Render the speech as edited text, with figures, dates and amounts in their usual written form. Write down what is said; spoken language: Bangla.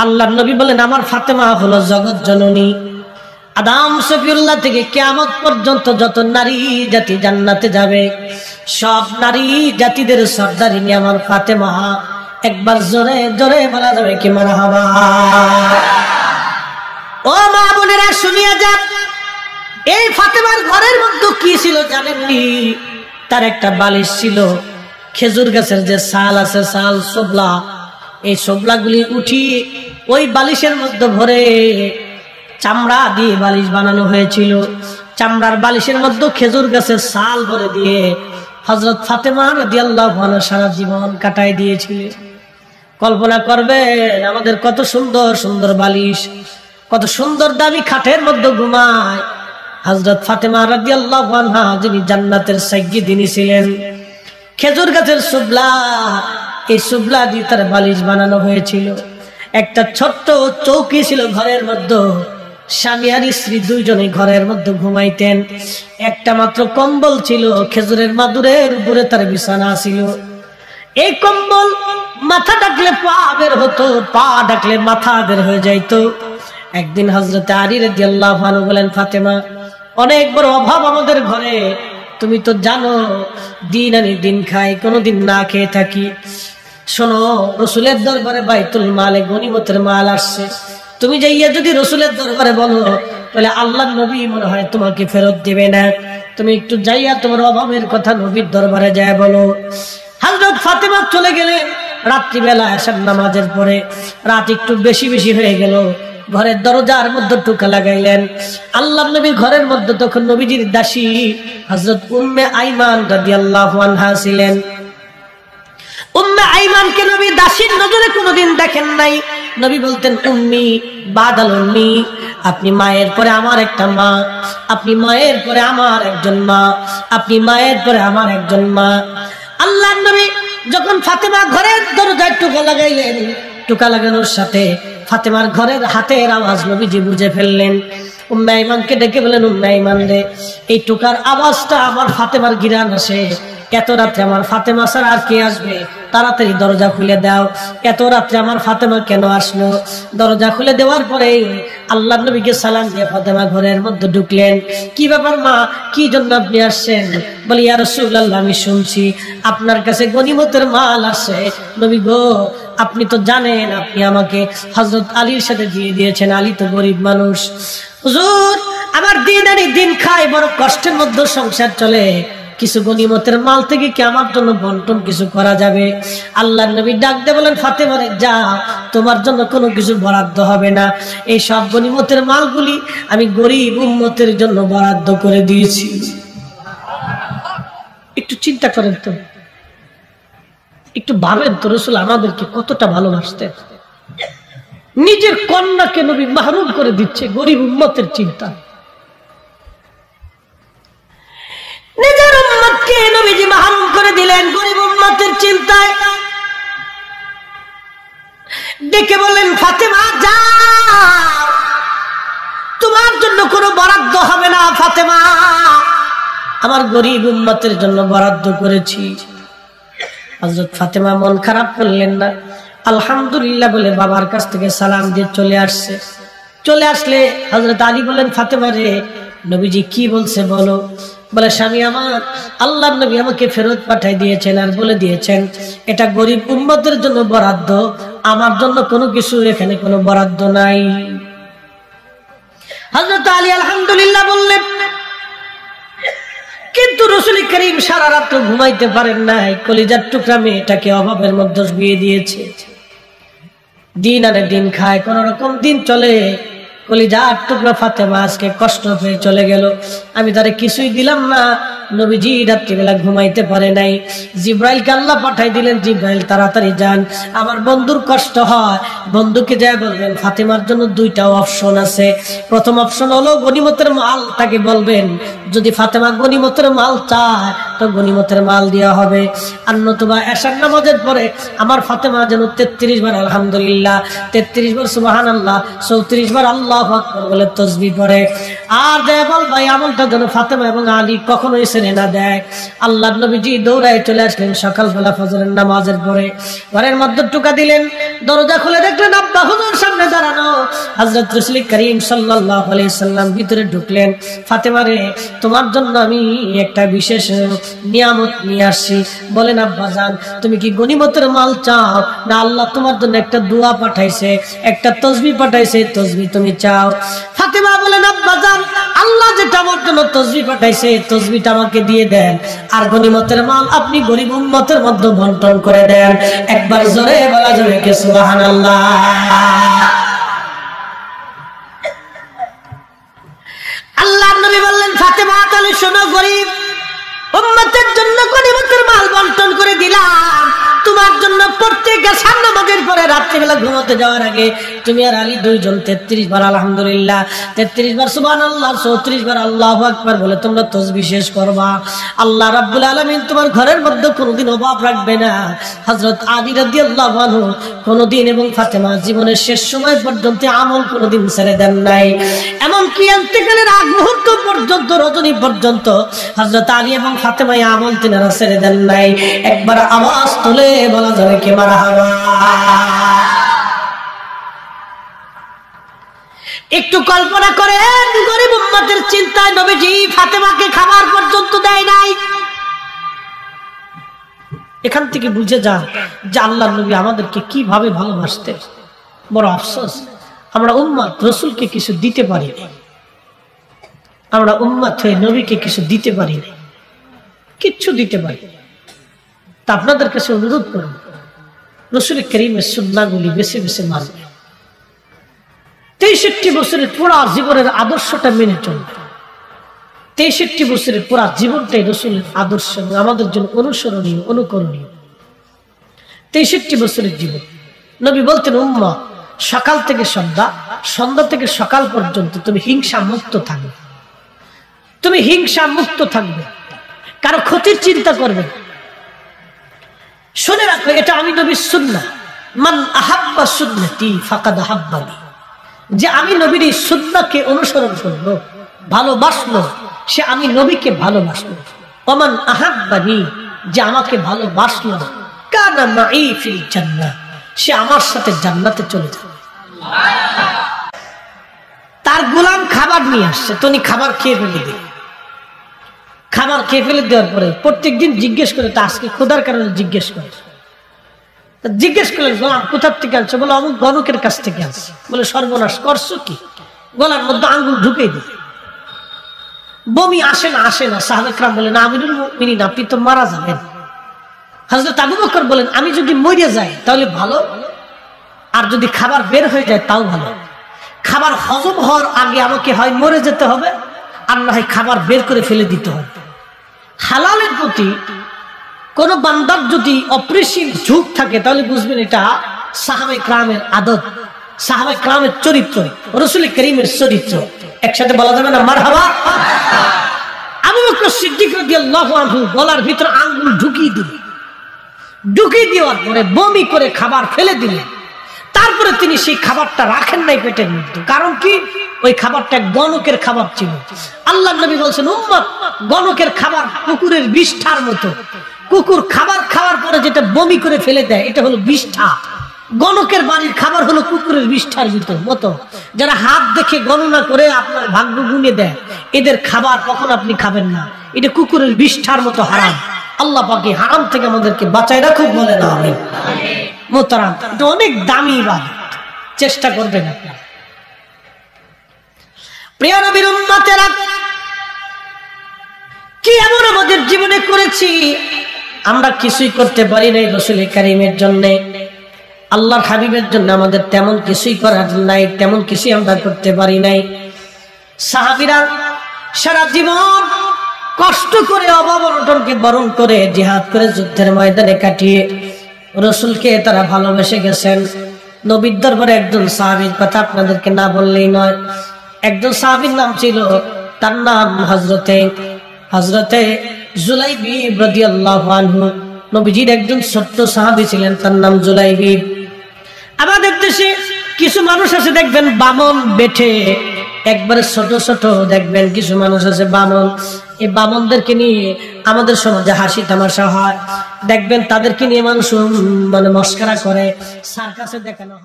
আল্লাহর নবী বলেন আমার ফাতেমা হলো জগৎ জননী। আদম সফিউল্লাহ থেকে কিয়ামত পর্যন্ত যত নারী জাতি জান্নাতে যাবে সব নারী জাতিদের সর্দারিনী আমার ফাতেমা। একবার জোরে জোরে বলা যাবে কি মারহাবা। ও মা বোনেরা শুনিয়া যান, এই ফাতেমার ঘরের মধ্যে কি ছিল জানেননি? তার একটা বালিশ ছিল, খেজুর গাছের যে ছাল আছে ছাল সোবলা, এই সোবলাগুলি উঠিয়ে ওই বালিশের মধ্যে ভরে চামড়া দিয়ে বালিশ বানানো হয়েছিল। চামড়ার বালিশের মধ্যে খেজুর গাছের ছাল ভরে দিয়ে হযরত ফাতেমা রাদিয়াল্লাহু আনহা সারা জীবন কাটায় দিয়েছিলেন। কল্পনা করবেন আমাদের কত সুন্দর সুন্দর বালিশ, কত সুন্দর দামি খাটের মধ্যে ঘুমায় হযরত ফাতেমা রাদিয়াল্লাহু আনহা, যিনি জান্নাতের সাইয়্যিদিনী ছিলেন। খেজুর গাছের সুবলা, এই সুবলা দিয়ে তার বালিশ বানানো হয়েছিল। একটা ছোট্ট চৌকি ছিল ঘরের মধ্যে, স্বামী আর স্ত্রী দুইজনে ঘরের মধ্যে ঘুমাইতেন। একটা মাত্র কম্বল ছিল, খেজুরের মাদুরের উপরে তার বিছানা ছিল। এই কম্বল মাথা ডাকলে পা বের হতো, পা ডাকলে মাথা বের হয়ে যাইতো। একদিন হযরত আলী রাদিয়াল্লাহু আনহু বলেন, ফাতেমা অনেক বড় অভাব আমাদের ঘরে, তুমি তো জানো দিন আনি দিন খাই, কোনোদিন না খেয়ে থাকি। শোনো, রসুলের দরবারে বাইতুল মালে গনিমতের মাল আসছে, তুমি যাইয়া যদি রসুলের দরবারে বলো তাহলে আল্লাহর নবী মনে হয় তোমাকে ফেরত দিবে না। তুমি একটু যাইয়া তোমার অভাবের কথা নবীর দরবারে যায় বলো। হযরত ফাতেমা চলে গেলেন রাত্রিবেলা এশার নামাজের পরে। রাত একটু বেশি বেশি হয়ে গেল, ঘরের দরজার মধ্যে টোকা লাগাইলেন। আল্লাহর নবীর ঘরের মধ্যে তখন নবীজির দাসী হযরত উম্মে আইমান রাদিয়াল্লাহু আনহা ছিলেন। উম্মে আইমানকে নবী দাসীর নজরে কোনোদিন দেখেন নাই। নবী বলতেন, উম্মি বাদাল উম্মি, আপনি মায়ের পরে আমার একটা মা, আপনি মায়ের পরে আমার একজন মা, আপনি মায়ের পরে আমার একজন মা। আল্লাহর নবী যখন ফাতেমা ঘরের দরজায় টোকা লাগাইলেন, টোকা লাগানোর সাথে ফাতেমার ঘরের হাতের আওয়াজ নবীজি বুঝে ফেললেন। উম্মে আইমানকে ডেকে বলেন, উম্মে আইমান রে, এই টোকার আওয়াজটা আমার ফাতেমার ঘিরান আসে। এত রাত্রে আমার ফাতেমা ছাড়া আর কে আসবে? তাড়াতাড়ি দরজা খুলে দাও। এত রাত্রে আমার ফাতেমা কেন আসলো? দরজা খুলে দেওয়ার পরে আল্লাহর নবীকে সালাম দিয়ে ফাতেমা ঘরের মধ্যে ঢুকলেন। কি ব্যাপার মা, কি জন্য আপনি আসছেন? বলি, ইয়া রাসূলুল্লাহ, আমি শুনছি আপনার কাছে গনিমতের মাল আসে। নবী গো, আপনি তো জানেন আপনি আমাকে হযরত আলীর সাথে দিয়ে দিয়েছেন, আলী তো গরিব মানুষ। হুজুর, আমার দিন আনি দিন খাই, বড় কষ্টের মধ্যে সংসার চলে, কিছু গনিমতের মাল থেকে কি আমার জন্য বন্টন কিছু করা যাবে? আল্লাহর নবী ডাক দিয়ে বলেন, ফাতেমা রে, যা, তোমার জন্য কোনো কিছু বরাদ্দ হবে না। এই সব গনিমতের মালগুলি আমি গরিব উম্মতের জন্য বরাদ্দ করে দিয়েছি। একটু চিন্তা করেন তো, একটু ভাবেন তো, রাসূল আমাদেরকে কতটা ভালোবাসতেন। নিজের কন্যাকে নবী মাহরুম করে দিচ্ছে গরিব উম্মতের চিন্তা। নিজের উম্মতকে নবীজি মাহরুম করে দিলেন গরিব উম্মতের চিন্তায়। ডেকে বলেন, ফাতেমা যাও, তোমার জন্য কোনো বরাদ্দ হবে না ফাতেমা, আমার গরিব উম্মতের জন্য বরাদ্দ করেছি। হযরত ফাতেমা মন খারাপ করলেন না, আলহামদুলিল্লাহ বলে বাবার কাছ থেকে সালাম দিয়ে চলে আসছে। চলে আসলে হযরত আলী বলেন, ফাতেমা রে, নবীজি কি বলছে বলো। বলে, স্বামী আমার, আল্লাহর নবী আমাকে ফেরত পাঠাই দিয়েছেন আর বলে দিয়েছেন এটা গরিব উম্মতের জন্য বরাদ্দ, আমার জন্য কোনো কিছু এখানে কোনো বরাদ্দ নাই। হযরত আলী আলহামদুলিল্লাহ বললেন, কিন্তু রাসূল করিম সারা রাত ঘুমাইতে পারেন নাই, কলিজার টুকরা মেয়েটাকে অভাবের মধ্যে বিয়ে দিয়েছে, দিন আনে দিন খায়, কোন রকম দিন চলে। কলিজার টুকরা ফাতেমা আজকে কষ্ট পেয়ে চলে গেল, আমি তারে কিছুই দিলাম না। নবীজি রাত্রিবেলা ঘুমাইতে পারে নাই, জিব্রাইলকে আল্লাহ পাঠাই দিলেন, জিব্রাইল তাড়াতাড়ি যান, আমার বন্ধুর কষ্ট হয়, বন্ধুকে যায় বলবেন ফাতেমার জন্য দুইটা অপশন আছে। প্রথম অপশন হলো গনিমতের মাল, তাকে বলবেন যদি ফাতেমা গনিমতের মাল চায় তো গনিমতের মাল দেওয়া হবে, আর নতুবা এশার নামাজের পরে আমার ফাতেমা যেন 33 বার আলহামদুলিল্লাহ, 33 বার সুবহানাল্লাহ, 34 বার আল্লাহু আকবার বলে তাসবিহ পড়ে। আর যায় বল ভাই, আমলটা যেন ফাতেমা এবং আলী কখনোই ছেড়ে না দেয়। আল্লাহর নবীজি দৌড়ায় চলে আসলেন সকালবেলা ফজরের নামাজের পরে, ঘরের মধ্যে টোকা দিলেন, দরজা খুলে দেখলেন আব্বা হুজুর সামনে হযরত রাসূল করিম সাল্লাল্লাহু আলাইহি সাল্লাম ভিতরে ঢুকলেন। ফাতেমা রে, তোমার জন্য আমি একটা বিশেষ নিয়ামত নিয়ে আসছি। বলেন আব্বাজান, তুমি কি গনিমতের মাল চাও, না আল্লাহ তোমার জন্য একটা দোয়া পাঠাইছে, একটা তাসবিহ পাঠাইছে, তাসবিহ তুমি চাও? ফাতেমা বলেন আব্বাজান, আল্লাহ যেটা আমার জন্য তাসবিহ পাঠাইছে, তাসবিহটা আমাকে দিয়ে দেন, আর গনিমতের মাল আপনি গরিব উম্মতের মধ্যে বন্টন করে দেন। একবার জোরে বলা যাবে কি সুবহানাল্লাহ। আল্লাহর নবী বললেন, ফাতেমা তাহলে শোনো, গরিব উম্মতের জন্য গনিমতের মাল বন্টন করে দিলাম। তোমার জন্য প্রত্যেক আসার নামাজের পরে রাত্রিবেলা ঘুমাতে যাওয়ার আগে তুমি আর আলী দুইজন 33 বার আলহামদুলিল্লাহ, 33 বার সুবহানাল্লাহ, 34 বার আল্লাহু আকবার বলে তোমরা তাসবিহ শেষ করবা। আল্লাহ রাব্বুল আলামিন তোমার ঘরের মধ্যে কোনোদিন অভাব রাখবে না। হযরত আলী রাদিয়াল্লাহু আনহু কোনোদিন এবং ফাতেমা জীবনের শেষ সময় পর্যন্ত আমল কোনোদিন ছেড়ে দেন নাই। এমনকি ইন্তেকালের আগ মুহূর্ত পর্যন্ত, রজনী পর্যন্ত হযরত আলী এবং ফাতেমা আমল তিনারা ছেড়ে দেন নাই। একবার আওয়াজ তুলে বলা যাবে কি মারহাবা। একটু কল্পনা করেন, গরিব উম্মতের চিন্তায় নবীজি ফাতেমাকে খাবার পর্যন্ত দেয় নাই। এখান থেকে বুঝে যান যে আল্লাহর নবী আমাদেরকে কিভাবে ভালোবাসতেন। বড় আফসোস, আমরা উম্মত রাসূলকে কিছু দিতে পারি না। আমরা উম্মত হয়ে নবীকে কিছু দিতে পারি না, কিচ্ছু দিতে পারি। তা আপনাদের কাছে অনুরোধ করব, রাসূল করিমের সুন্নাহগুলি বেছে বেছে মানবেন। 63 বছরের পুরা জীবনের আদর্শটা মেনে চলবে। 63 বছরের পুরা জীবনটাই রাসূলের আদর্শ, আমাদের জন্য অনুসরণীয়, অনুকরণীয়। 63 বছরের জীবন। নবী বলতেন, উম্মত সকাল থেকে সন্ধ্যা, সন্ধ্যা থেকে সকাল পর্যন্ত তুমি হিংসা মুক্ত থাকবে। তুমি হিংসা মুক্ত থাকবে, কারো ক্ষতির চিন্তা করবে। শুনে রাখবে, এটা আমি নবীর সুন্নাহ। মান আহাব্বা সুন্নতি ফাকাদ আহাব্বানি, যে আমি নবীর এই সুন্নাহকে অনুসরণ করলো, ভালোবাসলো, সে আমি নবীকে ভালোবাসলো। ওমান আহাব্বানি, যে আমাকে ভালোবাসলো, কানা মাই ফিল জান্নাহ, সে আমার সাথে জান্নাতে চলে যাবে। তার গোলাম খাবার নিয়ে আসছে, তুমি খাবার খেয়ে ফেলে দিই। খাবার খেয়ে ফেলে দেওয়ার পরে প্রত্যেকদিন জিজ্ঞেস করে, তা আজকে ক্ষুধার কারণে জিজ্ঞেস করে, জিজ্ঞেস করলেন গোলাম কোথার থেকে আনছো? বলে অমুক গণকের কাছ থেকে আনছি। বলে সর্বনাশ করছো কি? গলার মধ্যে আঙ্গুল ঢুকে দিই। বমি আসে না, আসে না। সাহাবা ইকরাম বলেন, আমিরুল মুমিনিন, আপনি তো মারা যাবেন। হযরত আবু বকর বলেন, আমি যদি মরে যাই তাহলে ভালো, আর যদি খাবার বের হয়ে যায় তাও ভালো। খাবার হজম হওয়ার আগে আমাকে হয় মরে যেতে হবে, আর না হয় খাবার বের করে ফেলে দিতে হবে। হালালের প্রতি কোন বান্দার যদি অপরিসীম ঝোঁক থাকে তাহলে বুঝবেন এটা সাহাবায়ে কেরামের আদত, সাহাবায়ে কেরামের চরিত্র, রাসূল করিমের চরিত্র। একসাথে বলা যাবে না মারহাবা? আবু বকর সিদ্দিক রাদিয়াল্লাহু আনহু গলার ভিতর আঙ্গুল ঢুকিয়ে দিলেন। ঢুকিয়ে দেওয়ার পরে বমি করে খাবার ফেলে দিলেন। তারপরে তিনি সেই খাবারটা রাখেন নাই পেটের মধ্যে। কারণ কি? ওই খাবারটা গণকের খাবার ছিল। আল্লাহর নবী বলছেন, উম্মত গণকের খাবার কুকুরের বিষ্ঠার মতো। কুকুর খাবার খাওয়ার পরে যেটা বমি করে ফেলে দেয়, এটা হলো বিষ্ঠা। গণকের বাড়ির খাবার হলো কুকুরের বিষ্ঠার মতো। যারা হাত দেখে গণনা করে আপনার ভাগ্য গুনে দেয়, এদের খাবার কখন আপনি খাবেন না। এটা কুকুরের বিষ্ঠার মতো হারাম। আল্লাহ পাক এই হারাম থেকে আমাদেরকে বাঁচায় রাখুক, বলে না আমিন। মোহতারাম, এটা অনেক দামি ইবাদত, চেষ্টা করবেন আপনারা। প্রিয় নবীর উম্মতেরা, কি এমন আমাদের জীবনে করেছি আমরা কিছুই করতে পারি নাই রাসূল কারীমের জন্য, আল্লাহর হাবিবের জন্য আমাদের তেমন কিছুই করার নাই, তেমন কিছুই আমরা করতে পারি নাই। সাহাবীরা সারা জীবন কষ্ট করে অভাব অনটনকে বরণ করে জিহাদ করে যুদ্ধের ময়দানে কাটিয়ে রাসূলকে তারা ভালোবেসে গেছেন। নবীর দরবারে একজন সাহাবীর কথা আপনাদেরকে না বললেই নয়। একজন সাহাবীর নাম ছিল, তার নাম হযরতে জুলাইবিব রাদিয়াল্লাহু আনহু। নবীজির একজন ছোট্ট সাহাবী ছিলেন, তার নাম জুলাইবিব। আমাদের দেশে কিছু মানুষ আছে দেখবেন বামন বেঠে, একবারে ছোট ছোট দেখবেন কিছু মানুষ আছে বামন। এই বামনদেরকে নিয়ে আমাদের সমাজে হাসি তামাশা হয়, দেখবেন তাদেরকে নিয়ে মানুষ মানে মস্করা করে, সার্কাসে দেখানো হয়।